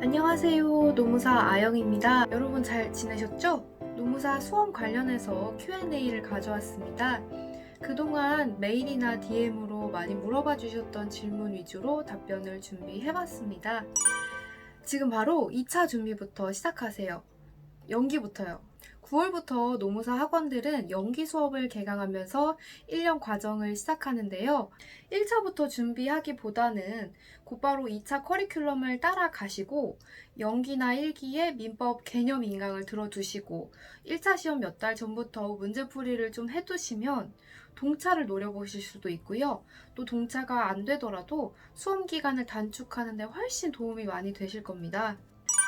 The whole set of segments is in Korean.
안녕하세요. 노무사 아영입니다. 여러분 잘 지내셨죠? 노무사 수험 관련해서 Q&A를 가져왔습니다. 그동안 메일이나 DM으로 많이 물어봐 주셨던 질문 위주로 답변을 준비해봤습니다. 지금 바로 2차 준비부터 시작하세요. 연기부터요. 9월부터 노무사 학원들은 연기 수업을 개강하면서 1년 과정을 시작하는데요. 1차부터 준비하기보다는 곧바로 2차 커리큘럼을 따라가시고 연기나 일기에 민법 개념 인강을 들어두시고 1차 시험 몇 달 전부터 문제풀이를 좀 해두시면 동차를 노려보실 수도 있고요. 또 동차가 안 되더라도 수험 기간을 단축하는 데 훨씬 도움이 많이 되실 겁니다.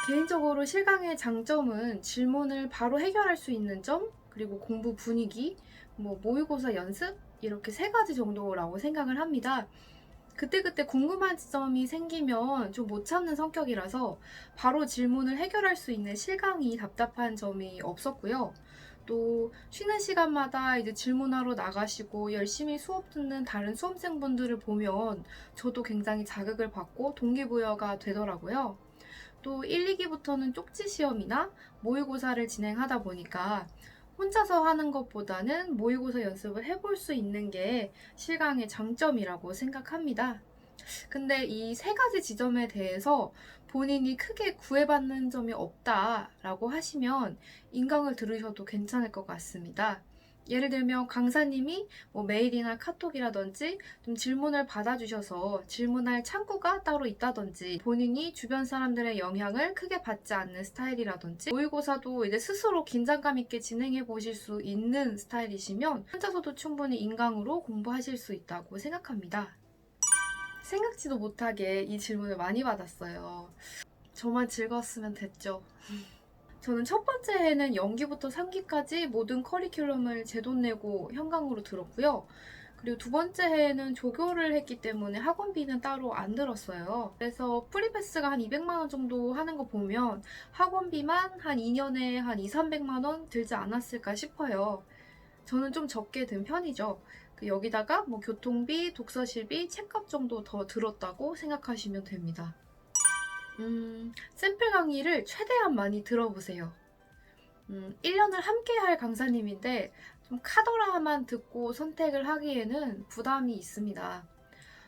개인적으로 실강의 장점은 질문을 바로 해결할 수 있는 점, 그리고 공부 분위기, 모의고사 연습 이렇게 3가지 정도라고 생각을 합니다. 그때그때 궁금한 지점이 생기면 좀 못 참는 성격이라서 바로 질문을 해결할 수 있는 실강이 답답한 점이 없었고요. 또 쉬는 시간마다 이제 질문하러 나가시고 열심히 수업 듣는 다른 수험생분들을 보면 저도 굉장히 자극을 받고 동기부여가 되더라고요. 또 1, 2기부터는 쪽지 시험이나 모의고사를 진행하다 보니까 혼자서 하는 것보다는 모의고사 연습을 해볼 수 있는 게 실강의 장점이라고 생각합니다. 근데 이 3가지 지점에 대해서 본인이 크게 구애받는 점이 없다라고 하시면 인강을 들으셔도 괜찮을 것 같습니다. 예를 들면 강사님이 메일이나 카톡이라든지 좀 질문을 받아주셔서 질문할 창구가 따로 있다든지 본인이 주변 사람들의 영향을 크게 받지 않는 스타일이라든지 모의고사도 이제 스스로 긴장감 있게 진행해 보실 수 있는 스타일이시면 혼자서도 충분히 인강으로 공부하실 수 있다고 생각합니다. 생각지도 못하게 이 질문을 많이 받았어요. 저만 즐거웠으면 됐죠. 저는 첫 번째 해는 연기부터 3기까지 모든 커리큘럼을 제 돈 내고 현강으로 들었고요. 그리고 두 번째 해에는 조교를 했기 때문에 학원비는 따로 안 들었어요. 그래서 프리패스가 한 200만 원 정도 하는 거 보면 학원비만 한 2년에 한 2, 300만 원 들지 않았을까 싶어요. 저는 좀 적게 든 편이죠. 여기다가 교통비, 독서실비, 책값 정도 더 들었다고 생각하시면 됩니다. 샘플 강의를 최대한 많이 들어보세요. 1년을 함께 할 강사님인데 좀 카더라만 듣고 선택을 하기에는 부담이 있습니다.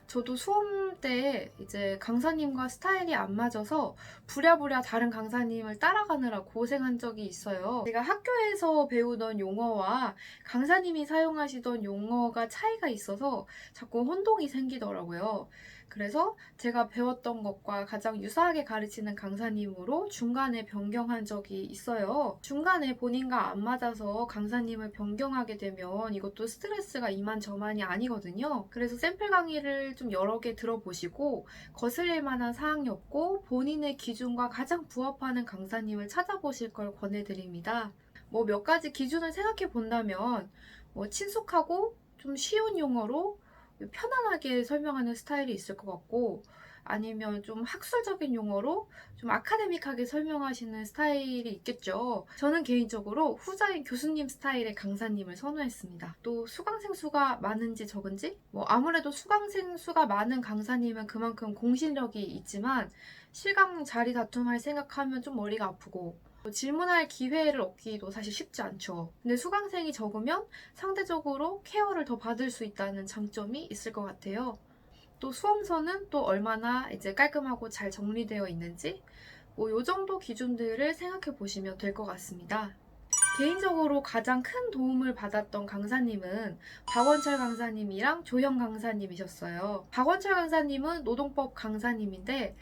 저도 수험 때 이제 강사님과 스타일이 안 맞아서 부랴부랴 다른 강사님을 따라가느라 고생한 적이 있어요. 제가 학교에서 배우던 용어와 강사님이 사용하시던 용어가 차이가 있어서 자꾸 혼동이 생기더라고요. 그래서 제가 배웠던 것과 가장 유사하게 가르치는 강사님으로 중간에 변경한 적이 있어요. 중간에 본인과 안 맞아서 강사님을 변경하게 되면 이것도 스트레스가 이만저만이 아니거든요. 그래서 샘플 강의를 좀 여러 개 들어보시고 거슬릴 만한 사항이 없고 본인의 기준과 가장 부합하는 강사님을 찾아보실 걸 권해드립니다. 몇 가지 기준을 생각해 본다면 친숙하고 좀 쉬운 용어로 편안하게 설명하는 스타일이 있을 것 같고 아니면 좀 학술적인 용어로 좀 아카데믹하게 설명하시는 스타일이 있겠죠. 저는 개인적으로 후자인 교수님 스타일의 강사님을 선호했습니다. 또 수강생 수가 많은지 적은지 아무래도 수강생 수가 많은 강사님은 그만큼 공신력이 있지만 실강 자리 다툼할 생각하면 좀 머리가 아프고 질문할 기회를 얻기도 사실 쉽지 않죠. 근데 수강생이 적으면 상대적으로 케어를 더 받을 수 있다는 장점이 있을 것 같아요. 또 수험서는 또 얼마나 이제 깔끔하고 잘 정리되어 있는지 요 정도 기준들을 생각해 보시면 될 것 같습니다. 개인적으로 가장 큰 도움을 받았던 강사님은 박원철 강사님이랑 조형 강사님이셨어요. 박원철 강사님은 노동법 강사님인데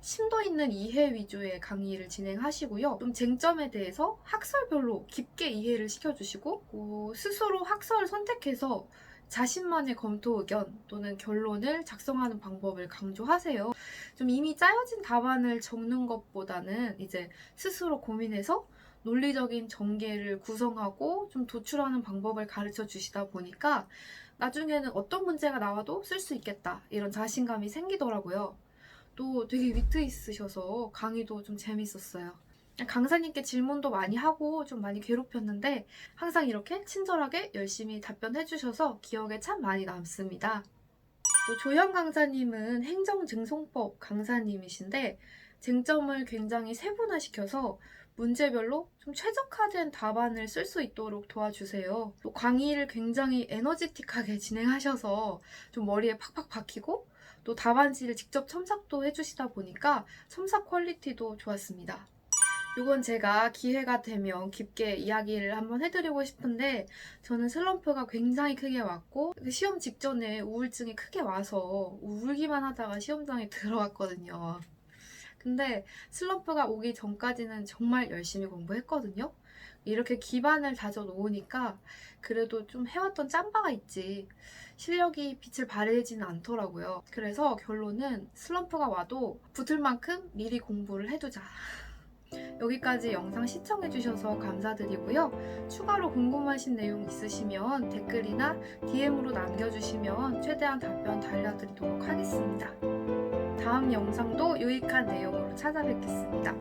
심도 있는 이해 위주의 강의를 진행하시고요. 좀 쟁점에 대해서 학설별로 깊게 이해를 시켜주시고 스스로 학설을 선택해서 자신만의 검토 의견 또는 결론을 작성하는 방법을 강조하세요. 좀 이미 짜여진 답안을 적는 것보다는 이제 스스로 고민해서 논리적인 전개를 구성하고 좀 도출하는 방법을 가르쳐 주시다 보니까 나중에는 어떤 문제가 나와도 쓸 수 있겠다 이런 자신감이 생기더라고요. 또 되게 위트 있으셔서 강의도 좀 재밌었어요. 강사님께 질문도 많이 하고 좀 많이 괴롭혔는데 항상 이렇게 친절하게 열심히 답변해 주셔서 기억에 참 많이 남습니다. 또 조현 강사님은 행정증송법 강사님이신데 쟁점을 굉장히 세분화시켜서 문제별로 좀 최적화된 답안을 쓸 수 있도록 도와주세요. 또 강의를 굉장히 에너지틱하게 진행하셔서 좀 머리에 팍팍 박히고 또 답안지를 직접 첨삭도 해주시다 보니까 첨삭 퀄리티도 좋았습니다. 이건 제가 기회가 되면 깊게 이야기를 한번 해드리고 싶은데, 저는 슬럼프가 굉장히 크게 왔고 시험 직전에 우울증이 크게 와서 울기만 하다가 시험장에 들어갔거든요. 근데 슬럼프가 오기 전까지는 정말 열심히 공부했거든요. 이렇게 기반을 다져 놓으니까 그래도 좀 해왔던 짬바가 있지 실력이 빛을 발하지는 않더라고요. 그래서 결론은 슬럼프가 와도 붙을 만큼 미리 공부를 해두자. 여기까지 영상 시청해주셔서 감사드리고요. 추가로 궁금하신 내용 있으시면 댓글이나 DM으로 남겨주시면 최대한 답변 달려드리도록 하겠습니다. 다음 영상도 유익한 내용으로 찾아뵙겠습니다.